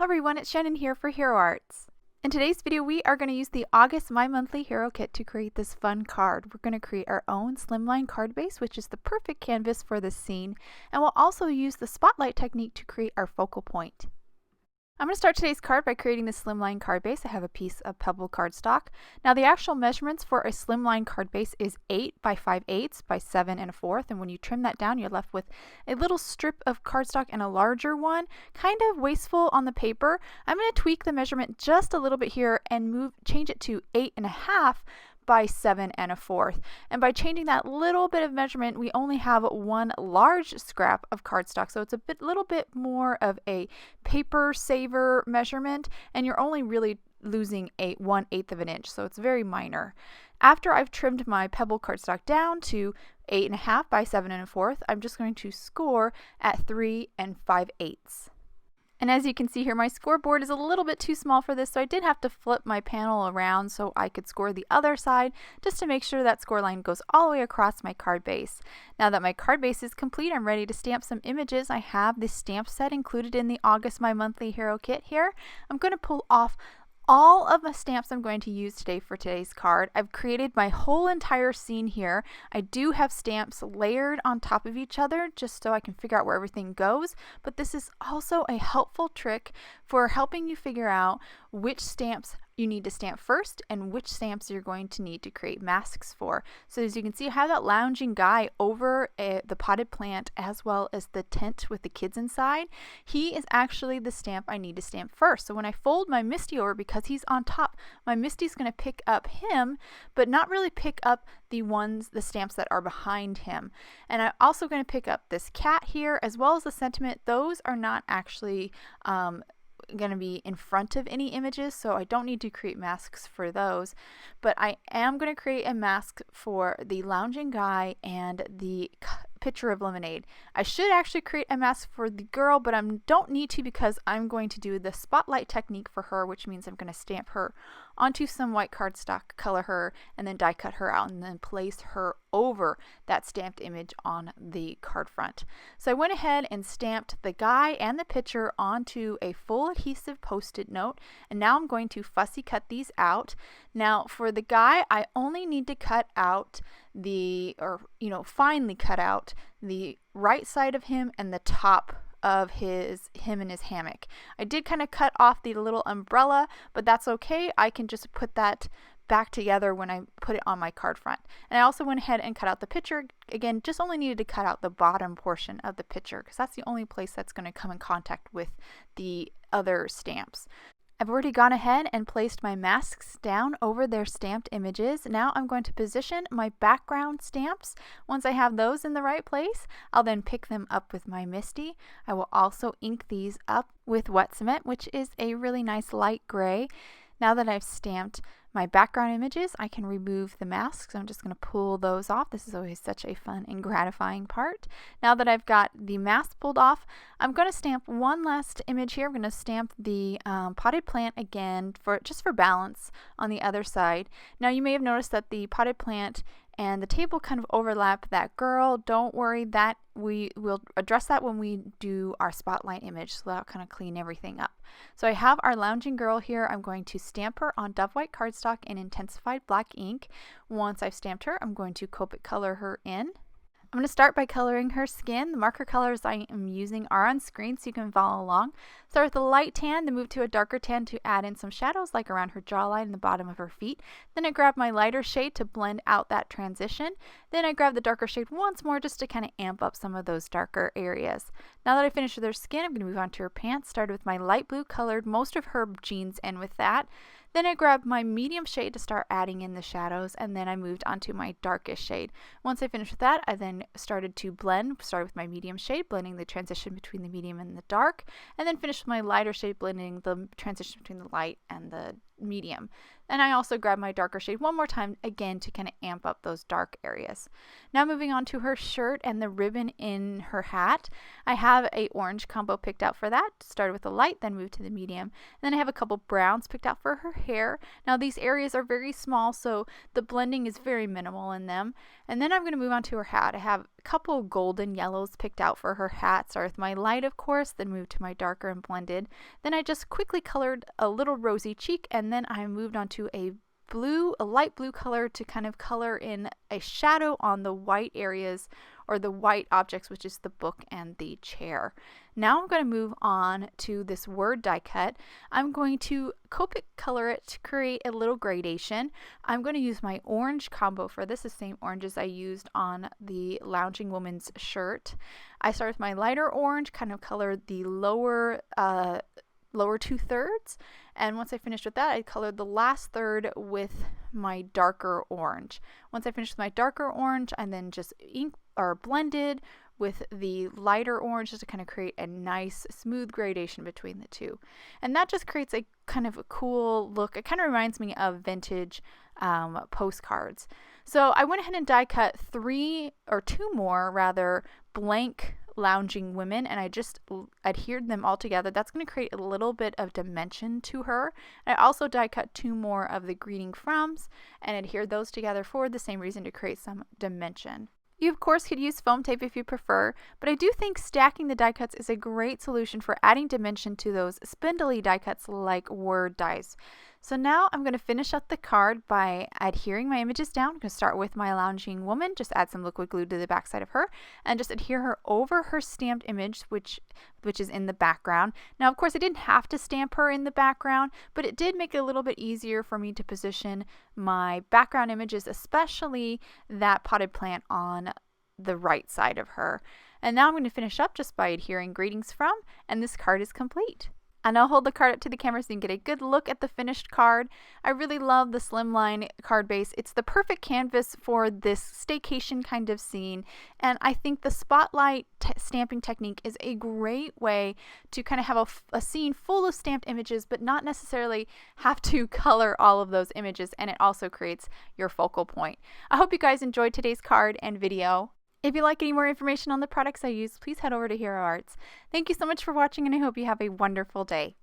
Hello everyone, it's Shannon here for Hero Arts. In today's video, we are going to use the August My Monthly Hero Kit to create this fun card. We're going to create our own Slimline card base, which is the perfect canvas for this scene, and we'll also use the spotlight technique to create our focal point. I'm going to start today's card by creating the Slimline card base. I have a piece of Pebble cardstock. Now the actual measurements for a Slimline card base is 8 by 5/8 by 7 1/4, and when you trim that down, you're left with a little strip of cardstock and a larger one, kind of wasteful on the paper. I'm going to tweak the measurement just a little bit here and change it to 8 1/2 by 7 1/4. And by changing that little bit of measurement, we only have one large scrap of cardstock, so it's a little bit more of a paper saver measurement, and you're only really losing 1/8 of an inch, so it's very minor. After I've trimmed my Pebble cardstock down to 8 1/2 by 7 1/4, I'm just going to score at 3 5/8. And as you can see here, my scoreboard is a little bit too small for this, so I did have to flip my panel around so I could score the other side, just to make sure that score line goes all the way across my card base. Now that my card base is complete, I'm ready to stamp some images. I have this stamp set included in the August My Monthly Hero Kit here. I'm going to pull off all of my stamps I'm going to use today for today's card. I've created my whole entire scene here. I do have stamps layered on top of each other just so I can figure out where everything goes, but this is also a helpful trick for helping you figure out which stamps you need to stamp first and which stamps you're going to need to create masks for. So as you can see, I have that lounging guy over the potted plant as well as the tent with the kids inside. He is actually the stamp I need to stamp first. So when I fold my Misty over, because he's on top, my Misty's going to pick up him, but not really pick up the stamps that are behind him. And I'm also going to pick up this cat here as well as the sentiment. Those are not actually going to be in front of any images, so I don't need to create masks for those, but I am going to create a mask for the lounging guy and the pitcher of lemonade. I should actually create a mask for the girl, but I don't need to because I'm going to do the spotlight technique for her, which means I'm going to stamp her onto some white cardstock, color her, and then die cut her out and then place her over that stamped image on the card front. So I went ahead and stamped the guy and the pitcher onto a full adhesive post-it note, and now I'm going to fussy cut these out. Now for the guy, I only need to cut out finely cut out the right side of him and the top of him and his hammock. I did kind of cut off the little umbrella, but that's okay. I can just put that back together when I put it on my card front. And I also went ahead and cut out the picture. Again, just only needed to cut out the bottom portion of the picture because that's the only place that's going to come in contact with the other stamps. I've already gone ahead and placed my masks down over their stamped images. Now I'm going to position my background stamps. Once I have those in the right place, I'll then pick them up with my Misty. I will also ink these up with wet cement, which is a really nice light gray. Now that I've stamped my background images, I can remove the masks. I'm just going to pull those off. This is always such a fun and gratifying part. Now that I've got the mask pulled off, I'm going to stamp one last image here. I'm going to stamp the potted plant again just for balance on the other side. Now you may have noticed that the potted plant and the table kind of overlap that girl. Don't worry, that we will address that when we do our spotlight image, so that'll kind of clean everything up. So I have our lounging girl here. I'm going to stamp her on Dove White cardstock in Intens-ified black ink. Once I've stamped her, I'm going to Copic color her in. I'm going to start by coloring her skin. The marker colors I am using are on screen so you can follow along. Start with a light tan, then move to a darker tan to add in some shadows like around her jawline and the bottom of her feet. Then I grab my lighter shade to blend out that transition. Then I grab the darker shade once more just to kind of amp up some of those darker areas. Now that I finished with her skin, I'm going to move on to her pants. Started with my light blue, colored most of her jeans in with that. Then I grabbed my medium shade to start adding in the shadows, and then I moved onto my darkest shade. Once I finished with that, I then started to blend. Started with my medium shade, blending the transition between the medium and the dark, and then finished with my lighter shade, blending the transition between the light and the medium. And I also grabbed my darker shade one more time, again, to kind of amp up those dark areas. Now moving on to her shirt and the ribbon in her hat. I have a orange combo picked out for that. Started with the light, then moved to the medium. And then I have a couple browns picked out for her hair. Now these areas are very small, so the blending is very minimal in them. And then I'm going to move on to her hat. I have a couple golden yellows picked out for her hat. Start with my light, of course, then moved to my darker and blended. Then I just quickly colored a little rosy cheek, and then I moved on to a light blue color to kind of color in a shadow on the white areas, or the white objects, which is the book and the chair. Now I'm going to move on to this word die cut. I'm going to Copic color it to create a little gradation. I'm going to use my orange combo for this, the same orange as I used on the lounging woman's shirt. I start with my lighter orange, kind of colored the lower 2/3, and once I finished with that, I colored the last third with my darker orange. Once I finished with my darker orange, I then just blended with the lighter orange just to kind of create a nice smooth gradation between the two. And that just creates a kind of a cool look. It kind of reminds me of vintage postcards. So I went ahead and die cut two more blank lounging women, and I just adhered them all together. That's going to create a little bit of dimension to her. I also die cut 2 more of the greeting froms and adhered those together for the same reason, to create some dimension. You, of course, could use foam tape if you prefer, but I do think stacking the die cuts is a great solution for adding dimension to those spindly die cuts like word dies. So now I'm going to finish up the card by adhering my images down. I'm going to start with my lounging woman, just add some liquid glue to the back side of her, and just adhere her over her stamped image, which is in the background. Now, of course, I didn't have to stamp her in the background, but it did make it a little bit easier for me to position my background images, especially that potted plant on the right side of her. And now I'm going to finish up just by adhering greetings from, and this card is complete. And I'll hold the card up to the camera so you can get a good look at the finished card. I really love the Slimline card base. It's the perfect canvas for this staycation kind of scene. And I think the spotlight stamping technique is a great way to kind of have a scene full of stamped images, but not necessarily have to color all of those images. And it also creates your focal point. I hope you guys enjoyed today's card and video. If you'd like any more information on the products I use, please head over to Hero Arts. Thank you so much for watching, and I hope you have a wonderful day.